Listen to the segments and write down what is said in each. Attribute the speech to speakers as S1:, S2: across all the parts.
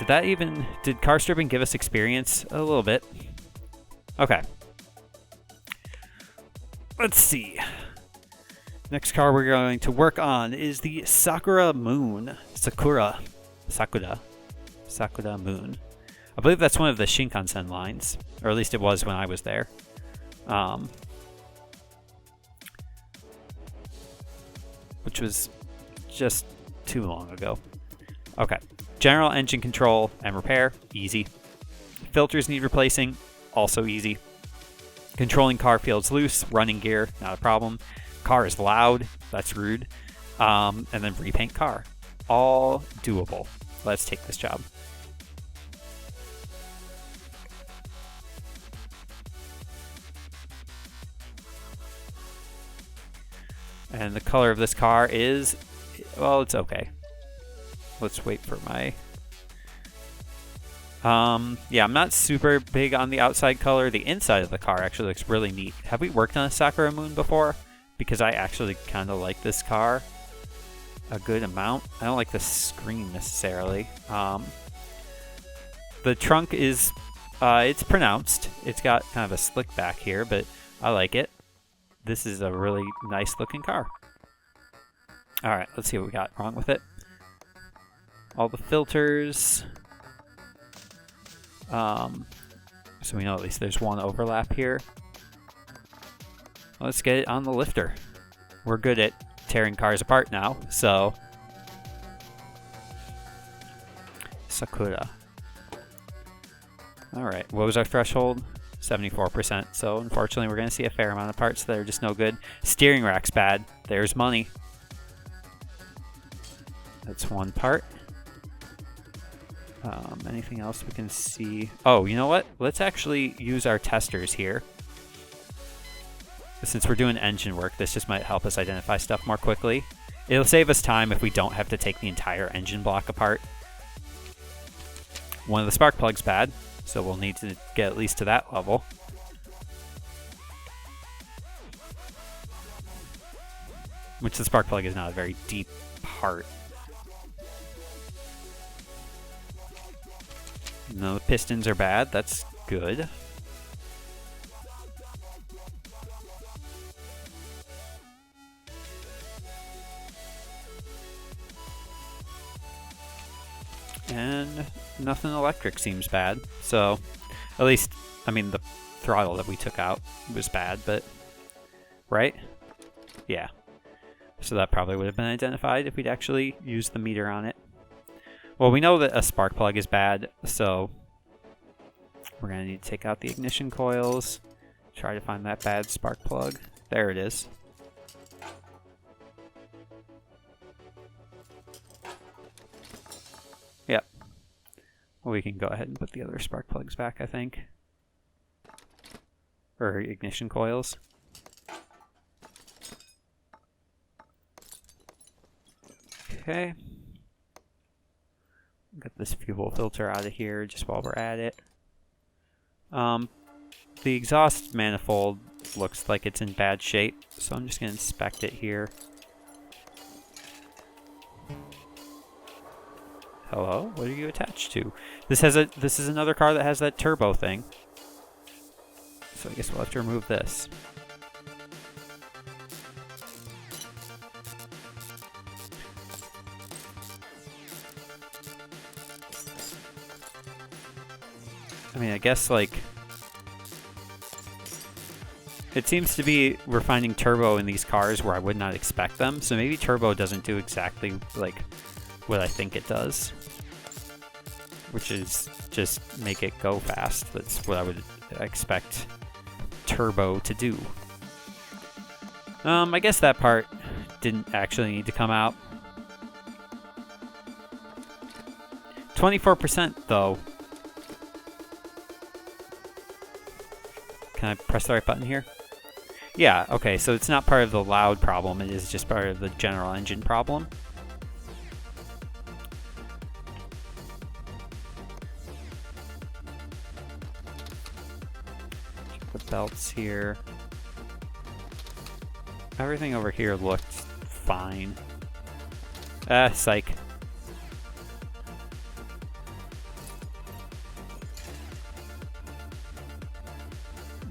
S1: Did car stripping give us experience? A little bit. Okay. Let's see. Next car we're going to work on is the Sakura Moon. Sakura Moon. I believe that's one of the Shinkansen lines, or at least it was when I was there. Which was just too long ago. Okay. General engine control and repair, easy. Filters need replacing, also easy. Controlling car feels loose, running gear, not a problem. Car is loud, that's rude. And then repaint car. All doable. Let's take this job. And the color of this car is, well, it's okay. Let's wait for my... yeah, I'm not super big on the outside color. The inside of the car actually looks really neat. Have we worked on a Sakura Moon before? Because I actually kind of like this car a good amount. I don't like the screen necessarily. The trunk is, it's pronounced. It's got kind of a slick back here, but I like it. This is a really nice looking car. Alright, let's see what we got wrong with it. All the filters. So we know at least there's one overlap here. Let's get it on the lifter. We're good at tearing cars apart now, so... Sakura. Alright, what was our threshold? 74%, so unfortunately we're going to see a fair amount of parts that are just no good. Steering rack's bad. There's money. That's one part. Anything else we can see? Oh, you know what? Let's actually use our testers here. Since we're doing engine work, this just might help us identify stuff more quickly. It'll save us time if we don't have to take the entire engine block apart. One of the spark plugs bad, so we'll need to get at least to that level. Which the spark plug is not a very deep part. No, the pistons are bad. That's good. And nothing electric seems bad. So, at least, I mean, the throttle that we took out was bad, but... Right? Yeah. So that probably would have been identified if we'd actually used the meter on it. Well, we know that a spark plug is bad, so we're going to need to take out the ignition coils, try to find that bad spark plug. There it is. Yep. Well, we can go ahead and put the other spark plugs back, I think. Or ignition coils. Okay. Get this fuel filter out of here just while we're at it. The exhaust manifold looks like it's in bad shape, so I'm just going to inspect it here. Hello? What are you attached to? This is another car that has that turbo thing. So I guess we'll have to remove this. I mean, I guess, like, it seems to be we're finding turbo in these cars where I would not expect them, so maybe turbo doesn't do exactly, like, what I think it does, which is just make it go fast. That's what I would expect turbo to do. I guess that part didn't actually need to come out. 24%, though. Can I press the right button here? Yeah, okay, so it's not part of the loud problem, it is just part of the general engine problem. Check the belts here. Everything over here looked fine. Psych.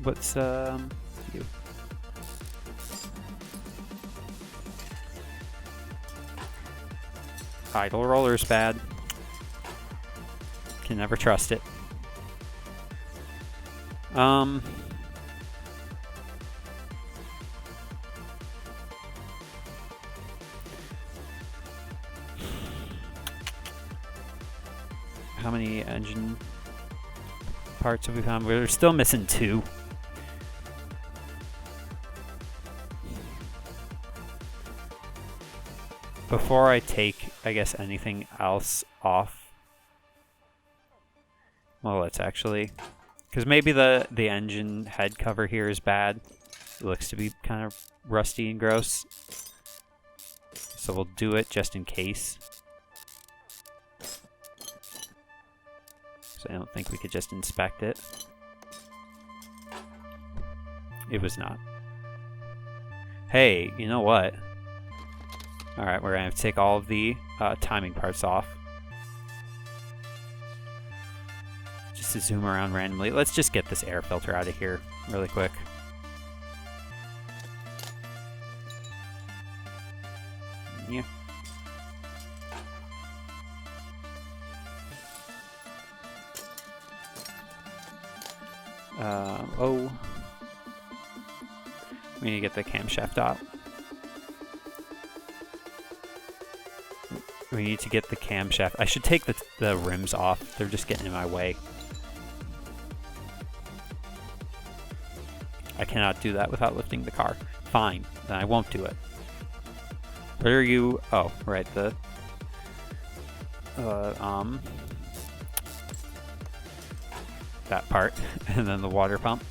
S1: What's you? Idle roller's bad. Can never trust it. How many engine parts have we found? We're still missing 2. Before I take, I guess, anything else off. Well, let's actually, because maybe the engine head cover here is bad. It looks to be kind of rusty and gross. So we'll do it just in case. So I don't think we could just inspect it. It was not. Hey, you know what? Alright, we're going to have to take all of the timing parts off. Just to zoom around randomly. Let's just get this air filter out of here really quick. Yeah. Oh. We need to get the camshaft out. We need to get the camshaft. I should take the rims off. They're just getting in my way. I cannot do that without lifting the car. Fine, then I won't do it. Where are you? Oh, right, that part, and then the water pump.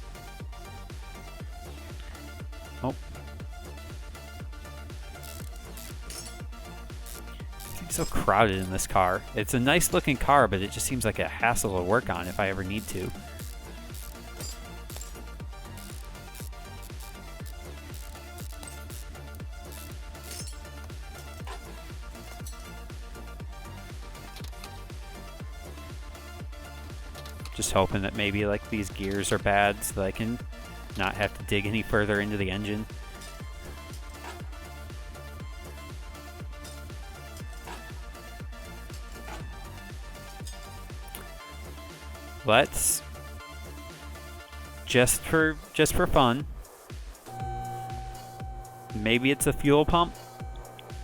S1: Oh. It seems so crowded in this car. It's a nice looking car, but it just seems like a hassle to work on if I ever need to. Just hoping that maybe like these gears are bad so that I can not have to dig any further into the engine. Let's just for fun. Maybe it's a fuel pump,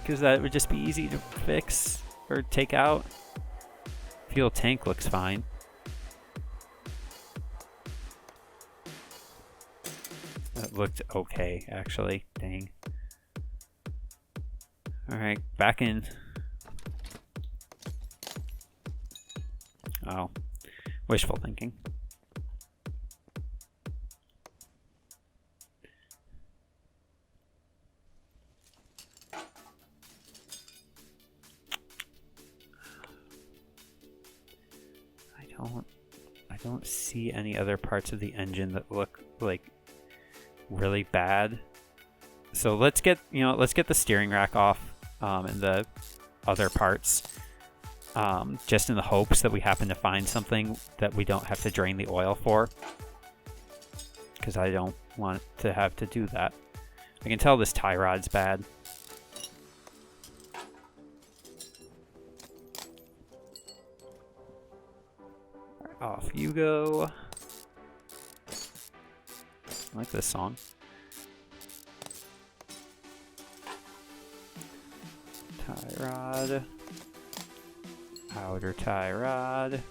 S1: because that would just be easy to fix or take out. Fuel tank looks fine. That looked okay, actually. Dang. Alright, back in. Oh. Wishful thinking. I don't see any other parts of the engine that look like really bad. So let's get the steering rack off and the other parts, just in the hopes that we happen to find something that we don't have to drain the oil for, because I don't want to have to do that. I can tell this tie rod's bad. Off you go. I like this song. Tie rod. Outer tie rod.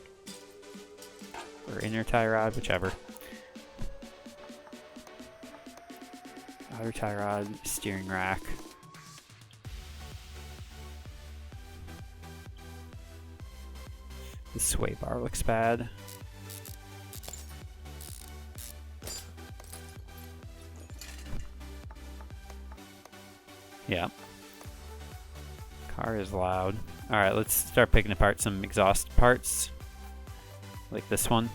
S1: Or inner tie rod, whichever. Outer tie rod, steering rack. The sway bar looks bad. Yeah. Car is loud. Alright, let's start picking apart some exhaust parts. Like this one.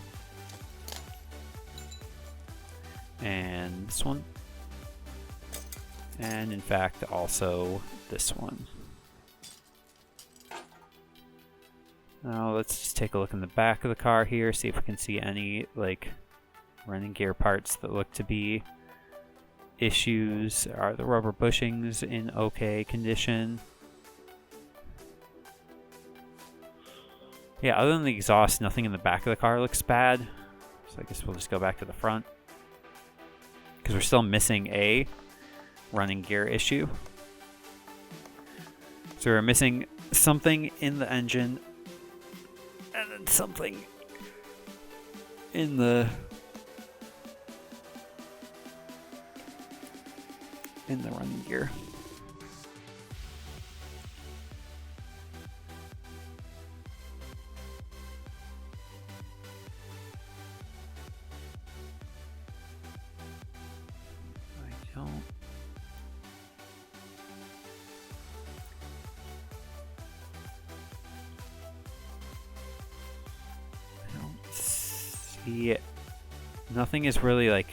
S1: And this one. And in fact, also this one. Now let's just take a look in the back of the car here, see if we can see any, like, Running gear parts that look to be issues. Are the rubber bushings in okay condition? Yeah, other than the exhaust, nothing in the back of the car looks bad. So I guess we'll just go back to the front. Because we're still missing a running gear issue. So we're missing something in the engine. And then something in the running gear. Yeah, nothing is really like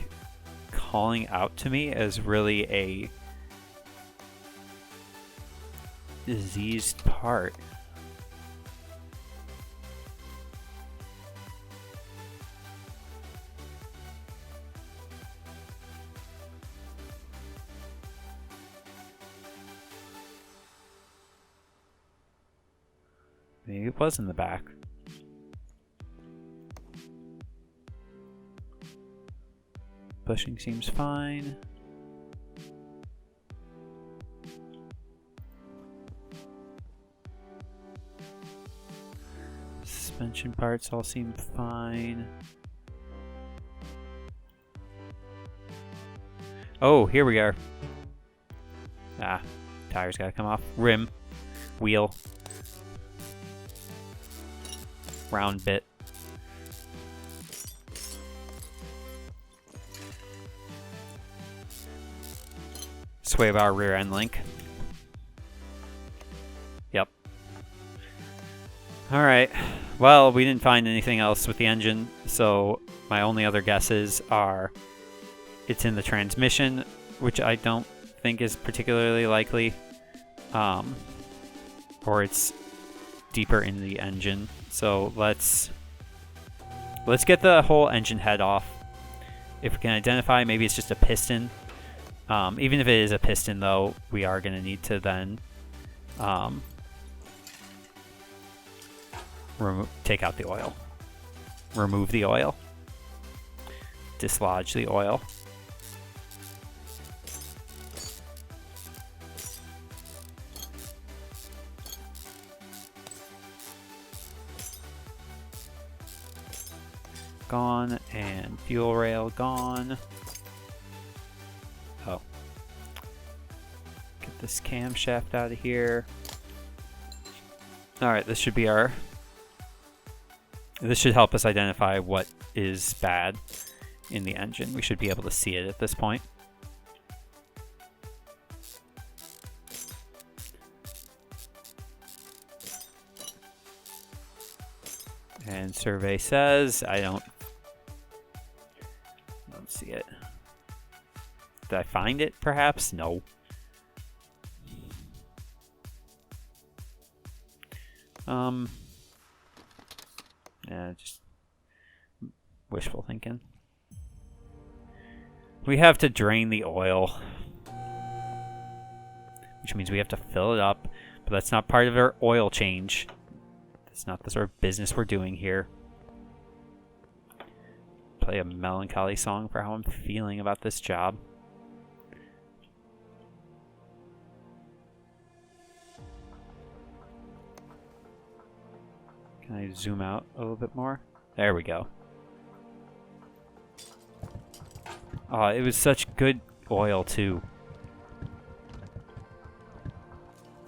S1: calling out to me as really a diseased part. Maybe it was in the back. Bushing seems fine. Suspension parts all seem fine. Oh, here we are. Ah, tires gotta come off. Rim, wheel, round bit. Sway bar rear end link. Yep. Alright. Well, we didn't find anything else with the engine, so my only other guesses are it's in the transmission, which I don't think is particularly likely, or it's deeper in the engine. So let's get the whole engine head off. If we can identify, maybe it's just a piston. Even if it is a piston, though, we are going to need to then take out the oil. Remove the oil. Dislodge the oil. Gone, and fuel rail gone. Oh. Get this camshaft out of here. Alright, this should be our... This should help us identify what is bad in the engine. We should be able to see it at this point. And survey says, I don't see it. Did I find it, perhaps? No. Yeah, just wishful thinking. We have to drain the oil, which means we have to fill it up, but that's not part of our oil change. That's not the sort of business we're doing here. Play a melancholy song for how I'm feeling about this job. Can I zoom out a little bit more? There we go. Oh, it was such good oil, too.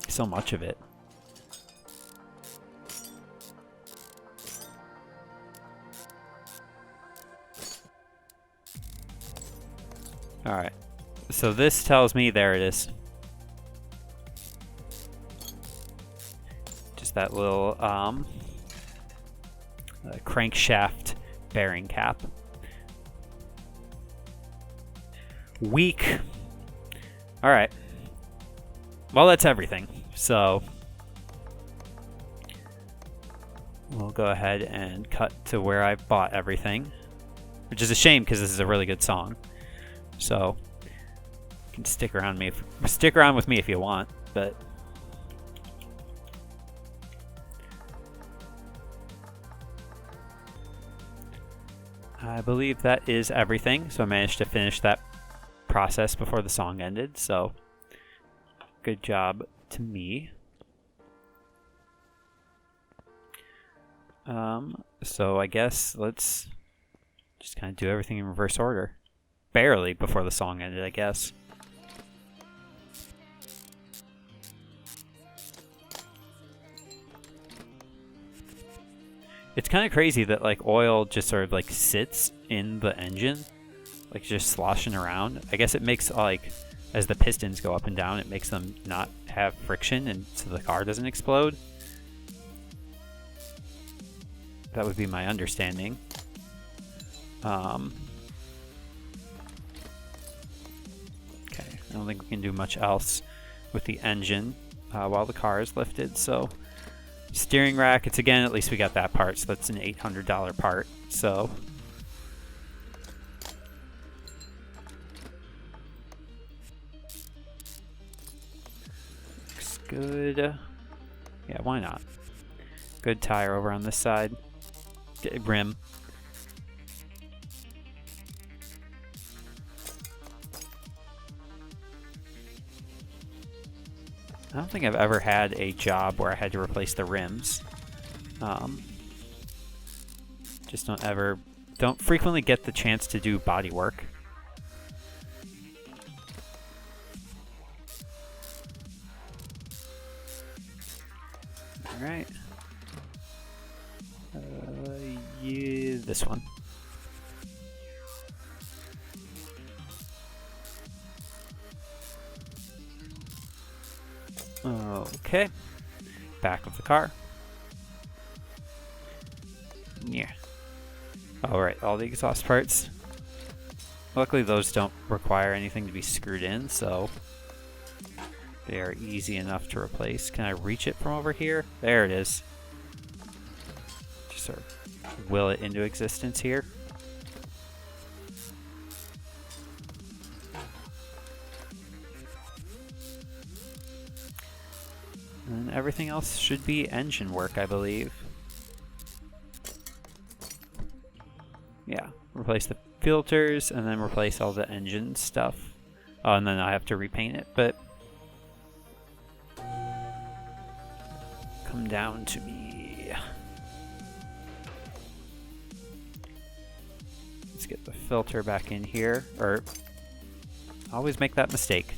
S1: So much of it. Alright. So this tells me, there it is. Just that little crankshaft bearing cap. Weak. Alright. Well, that's everything. So we'll go ahead and cut to where I bought everything. which is a shame because this is a really good song. So you can stick around with me if you want, but I believe that is everything. So I managed to finish that process before the song ended. So good job to me. So I guess let's just kind of do everything in reverse order. Barely before the song ended, I guess. It's kind of crazy that like oil just sort of like sits in the engine, like just sloshing around. I guess it makes like, as the pistons go up and down, it makes them not have friction and so the car doesn't explode. That would be my understanding. Okay, I don't think we can do much else with the engine while the car is lifted. So steering rack, it's again, at least we got that part. So that's an $800 part. So looks good. Yeah, why not? Good tire over on this side. Rim. I don't think I've ever had a job where I had to replace the rims. Just don't frequently get the chance to do body work. All right. Yeah, this one. Okay. Back of the car. Yeah. Alright, all the exhaust parts. Luckily those don't require anything to be screwed in, so they are easy enough to replace. Can I reach it from over here? There it is. Just sort of will it into existence here. And everything else should be engine work, I believe. Yeah, replace the filters and then replace all the engine stuff. Oh, and then I have to repaint it, but come down to me. Let's get the filter back in here, or I always make that mistake.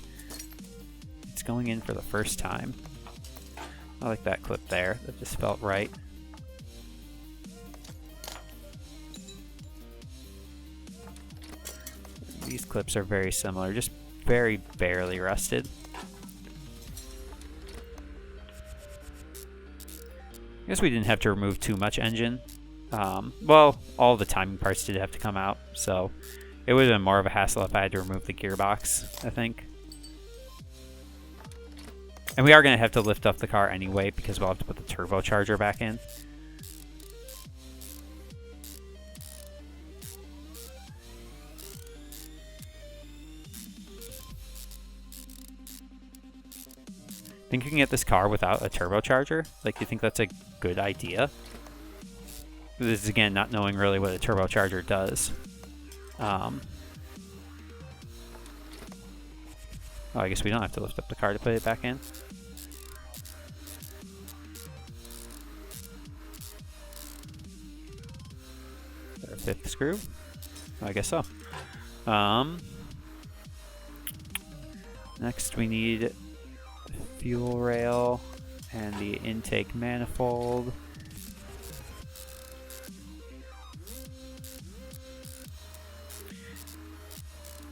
S1: It's going in for the first time. I like that clip there. That just felt right. These clips are very similar, just very barely rusted. I guess we didn't have to remove too much engine. Well, all the timing parts did have to come out, so it would have been more of a hassle if I had to remove the gearbox, I think. And we are going to have to lift up the car anyway because we'll have to put the turbocharger back in. Think you can get this car without a turbocharger? Like, you think that's a good idea? This is, again, not knowing really what a turbocharger does. Oh, I guess we don't have to lift up the car to put it back in. Is there a fifth screw? Oh, I guess so. Next we need fuel rail and the intake manifold.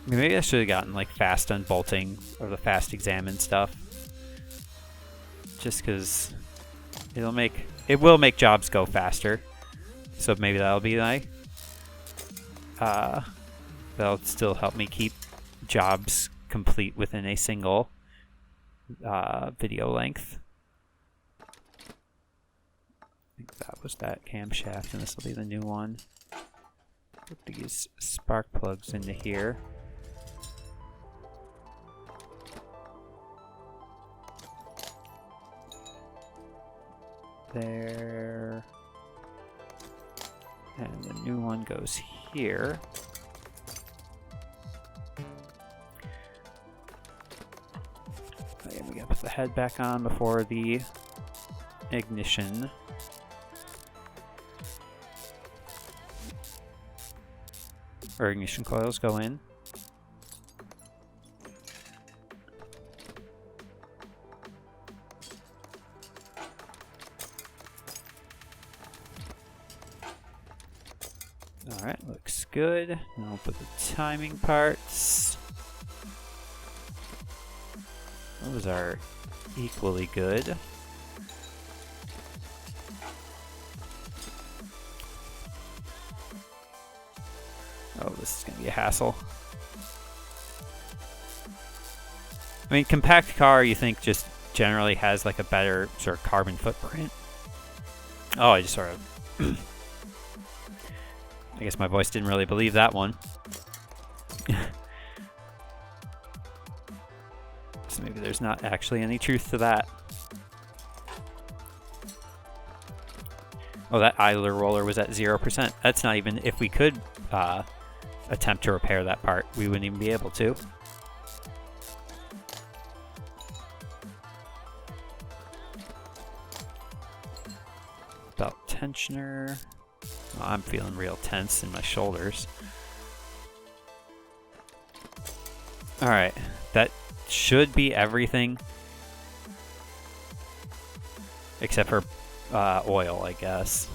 S1: I mean, maybe I should have gotten like Fast Unbolting or the Fast Examine stuff, just because it will make jobs go faster. So maybe that'll be like that'll still help me keep jobs complete within a single video length. I think that was that camshaft, and this will be the new one. Put these spark plugs into here. There. And the new one goes here. And we gotta put the head back on before the ignition. Or ignition coils go in. Alright, looks good. Now we'll put the timing parts. Those are equally good. Oh, this is going to be a hassle. I mean, compact car, you think just generally has like a better sort of carbon footprint. Oh, I just sort of... I guess my voice didn't really believe that one. So maybe there's not actually any truth to that. Oh, that idler roller was at 0%. That's not even... If we could attempt to repair that part, we wouldn't even be able to. Belt tensioner. Oh, I'm feeling real tense in my shoulders. Alright, that should be everything. Except for oil, I guess.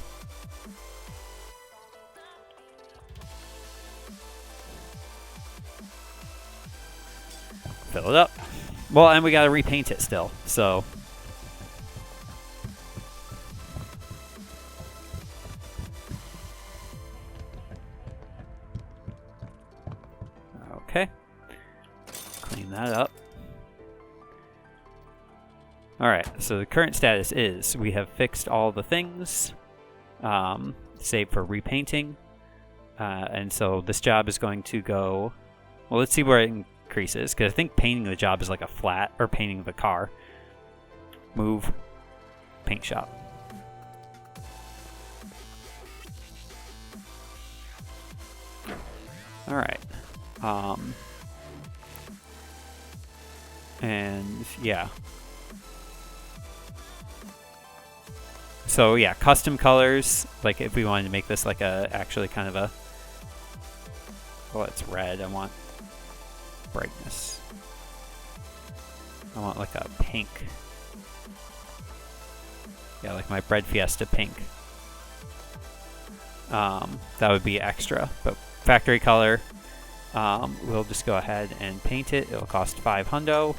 S1: Fill it up. Well, and we gotta repaint it still, so... Okay. Clean that up. Alright, so the current status is we have fixed all the things, save for repainting, and so this job is going to go... Well, let's see where it increases, because I think painting the job is like a flat, or painting the car. Move. Paint shop. Alright. And yeah. So yeah, custom colors, like if we wanted to make this like a, actually kind of a, well, it's red, I want brightness. I want like a pink. Yeah, like my breadfiesta pink. That would be extra, but factory color, we'll just go ahead and paint it. It'll cost $500.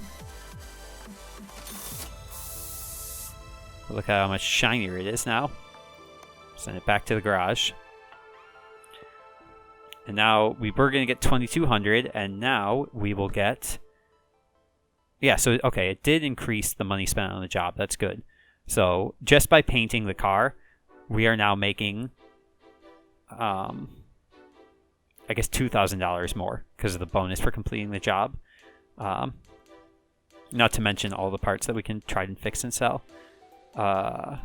S1: Look at how much shinier it is now. Send it back to the garage. And now we were going to get $2,200, and now we will get... Yeah, so, okay, it did increase the money spent on the job. That's good. So, just by painting the car, we are now making, I guess, $2,000 more because of the bonus for completing the job. Not to mention all the parts that we can try and fix and sell.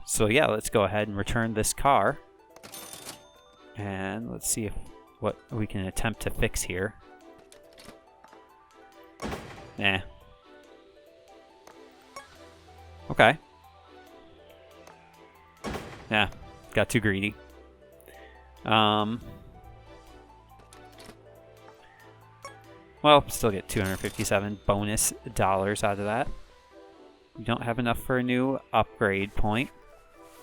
S1: So yeah, let's go ahead and return this car. And let's see what we can attempt to fix here. Nah. Okay. Yeah, got too greedy. Well, still get 257 bonus dollars out of that. We don't have enough for a new upgrade point.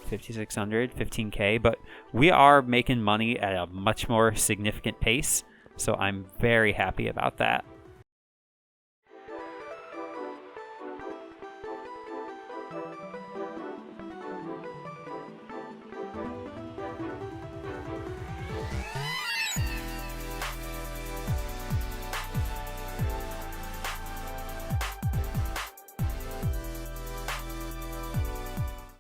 S1: 5,600, 15K, but we are making money at a much more significant pace, so I'm very happy about that.